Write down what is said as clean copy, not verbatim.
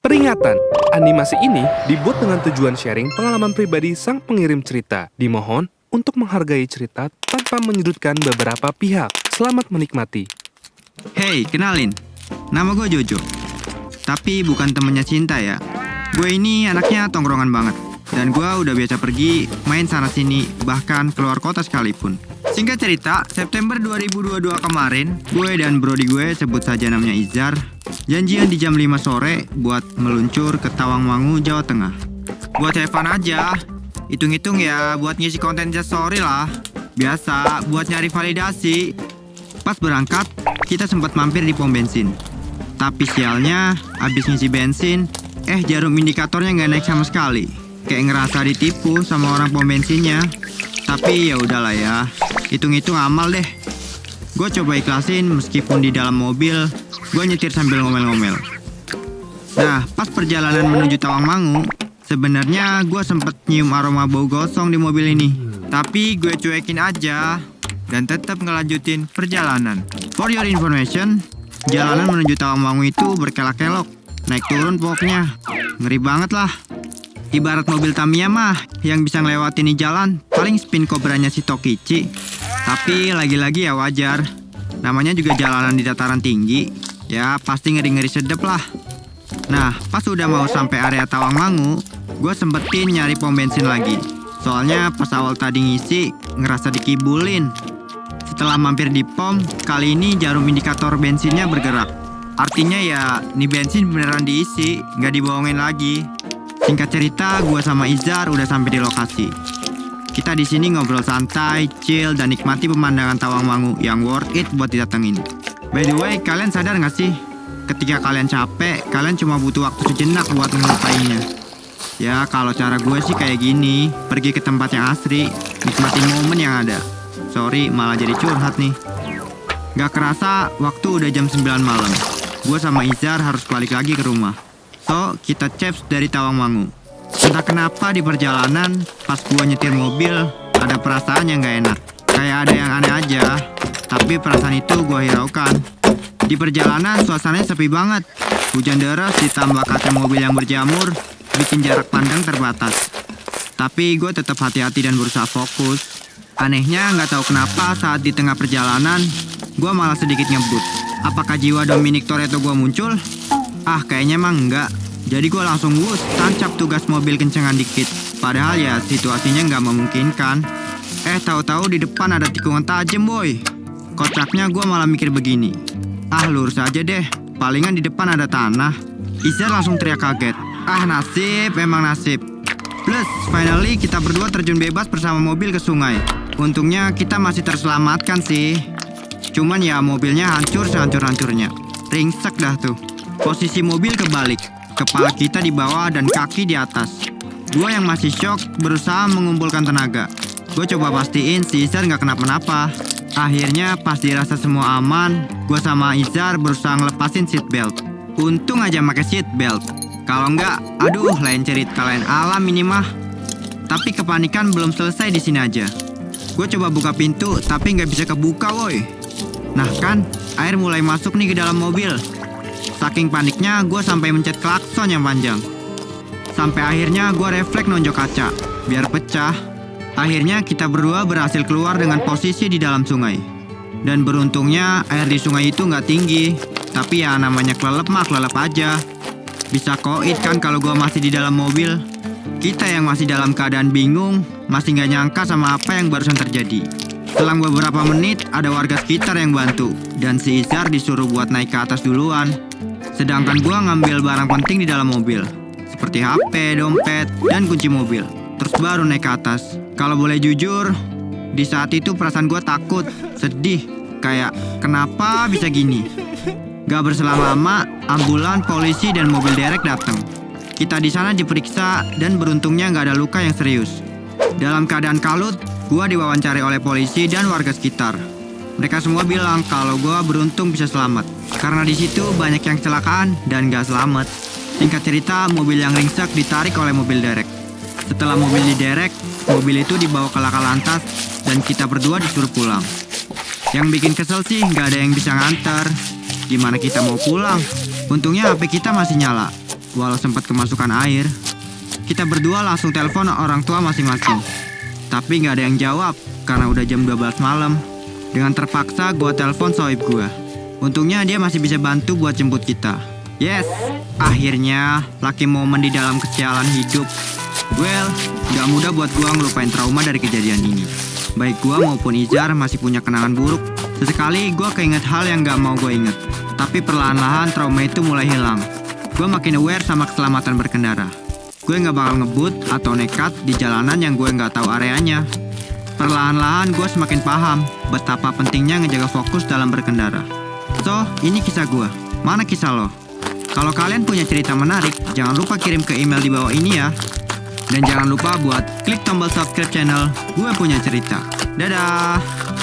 Peringatan, animasi ini dibuat dengan tujuan sharing pengalaman pribadi sang pengirim cerita. Dimohon untuk menghargai cerita tanpa menyudutkan beberapa pihak. Selamat menikmati. Hey, kenalin. Nama gue Jojo. Tapi bukan temennya Cinta ya. Gue ini anaknya tongkrongan banget. Dan gue udah biasa pergi, main sana-sini, bahkan keluar kota sekalipun. Singkat cerita, September 2022 kemarin, gue dan brody gue, sebut saja namanya Izar, janjian di jam 5 sore buat meluncur ke Tawangmangu, Jawa Tengah. Buat have fun aja. Hitung-hitung ya buat ngisi konten story lah. Biasa buat nyari validasi. Pas berangkat, kita sempat mampir di pom bensin. Tapi sialnya, abis ngisi bensin, jarum indikatornya nggak naik sama sekali. Kayak ngerasa ditipu sama orang pom bensinnya. Tapi ya udahlah ya, hitung-hitung amal deh. Gue coba ikhlasin meskipun di dalam mobil, gue nyetir sambil ngomel-ngomel. Nah, pas perjalanan menuju Tawangmangu, sebenarnya gue sempet nyium aroma bau gosong di mobil ini. Tapi gue cuekin aja dan tetap ngelanjutin perjalanan. For your information, jalanan menuju Tawangmangu itu berkelok-kelok, naik turun pokoknya. Ngeri banget lah. Ibarat mobil Tamiya mah, yang bisa ngelewatin di jalan paling spin kobranya si Tokichi. Tapi lagi-lagi ya wajar, namanya juga jalanan di dataran tinggi. Ya pasti ngeri-ngeri sedep lah. Nah, pas udah mau sampai area Tawangmangu, gue sempetin nyari pom bensin lagi. Soalnya pas awal tadi ngisi, ngerasa dikibulin. Setelah mampir di pom, kali ini jarum indikator bensinnya bergerak. Artinya ya, nih bensin beneran diisi, nggak dibohongin lagi. Singkat cerita, gue sama Izar udah sampai di lokasi. Kita di sini ngobrol santai, chill, dan nikmati pemandangan Tawangmangu yang worth it buat didatengin. By the way, kalian sadar nggak sih? Ketika kalian capek, kalian cuma butuh waktu sejenak buat ngelupainya. Ya, kalau cara gue sih kayak gini, pergi ke tempat yang asri, nikmatin momen yang ada. Sorry, malah jadi curhat nih. Gak kerasa, waktu udah jam 9 malam. Gue sama Izar harus balik lagi ke rumah. So, kita ceps dari Tawangmangu. Entah kenapa di perjalanan, pas gua nyetir mobil, ada perasaan yang gak enak. Kayak ada yang aneh aja, tapi perasaan itu gua hiraukan. Di perjalanan, suasananya sepi banget. Hujan deras ditambah kaca mobil yang berjamur, bikin jarak pandang terbatas. Tapi gue tetap hati-hati dan berusaha fokus. Anehnya, gak tahu kenapa saat di tengah perjalanan, gua malah sedikit ngebut. Apakah jiwa Dominic Toretto gua muncul? Kayaknya emang enggak. Jadi gue langsung tancap tugas mobil kencengan dikit. Padahal ya situasinya nggak memungkinkan. Tahu-tahu di depan ada tikungan tajam boy. Kocaknya gue malah mikir begini. Lurus aja deh. Palingan di depan ada tanah. Izar langsung teriak kaget. Nasib, emang nasib. Plus, finally kita berdua terjun bebas bersama mobil ke sungai. Untungnya kita masih terselamatkan sih. Cuman ya mobilnya hancur sehancur-hancurnya. Ringsek dah tuh. Posisi mobil kebalik, kepala kita di bawah dan kaki di atas. Gue yang masih shock berusaha mengumpulkan tenaga. Gue coba pastiin si Izar gak kenapa-napa. Akhirnya pas dirasa semua aman, gue sama Izar berusaha ngelepasin seatbelt. Untung aja pakai seatbelt. Kalau enggak, aduh lain cerita lain alam ini mah. Tapi kepanikan belum selesai di sini aja. Gue coba buka pintu tapi nggak bisa kebuka woi. Nah kan, air mulai masuk nih ke dalam mobil. Saking paniknya, gue sampai mencet klakson yang panjang. Sampai akhirnya gue refleks nonjok kaca, biar pecah. Akhirnya kita berdua berhasil keluar dengan posisi di dalam sungai. Dan beruntungnya air di sungai itu nggak tinggi. Tapi ya namanya kelelep mah kelelep aja. Bisa koit kan kalau gue masih di dalam mobil. Kita yang masih dalam keadaan bingung, masih nggak nyangka sama apa yang barusan terjadi. Selang beberapa menit, ada warga sekitar yang bantu. Dan si Izar disuruh buat naik ke atas duluan. Sedangkan gua ngambil barang penting di dalam mobil, seperti HP, dompet, dan kunci mobil. Terus baru naik ke atas. Kalau boleh jujur, di saat itu perasaan gua takut, sedih. Kayak, kenapa bisa gini? Gak berselang lama, ambulan, polisi, dan mobil derek datang. Kita di sana diperiksa, dan beruntungnya gak ada luka yang serius. Dalam keadaan kalut, gua diwawancari oleh polisi dan warga sekitar. Mereka semua bilang kalau gue beruntung bisa selamat. Karena di situ banyak yang kecelakaan dan gak selamat. Singkat cerita, mobil yang ringsek ditarik oleh mobil derek. Setelah mobil diderek, mobil itu dibawa ke laka lantas dan kita berdua disuruh pulang. Yang bikin kesel sih gak ada yang bisa nganter. Gimana kita mau pulang? Untungnya HP kita masih nyala. walau sempat kemasukan air. Kita berdua langsung telepon orang tua masing-masing. Tapi nggak ada yang jawab karena udah jam 12 malam. Dengan terpaksa gue telepon sohib gue. Untungnya dia masih bisa bantu buat jemput kita. Yes, akhirnya lucky moment di dalam kesialan hidup. Well, gak mudah buat gue ngelupain trauma dari kejadian ini. Baik gue maupun Izar masih punya kenangan buruk. Sesekali gue keinget hal yang gak mau gue inget. Tapi perlahan-lahan trauma itu mulai hilang. Gue makin aware sama keselamatan berkendara. Gue gak bakal ngebut atau nekat di jalanan yang gue gak tahu areanya. Perlahan-lahan gue semakin paham betapa pentingnya ngejaga fokus dalam berkendara. So, ini kisah gue. Mana kisah lo? Kalau kalian punya cerita menarik, jangan lupa kirim ke email di bawah ini ya. Dan jangan lupa buat klik tombol subscribe channel Gue Punya Cerita. Dadah!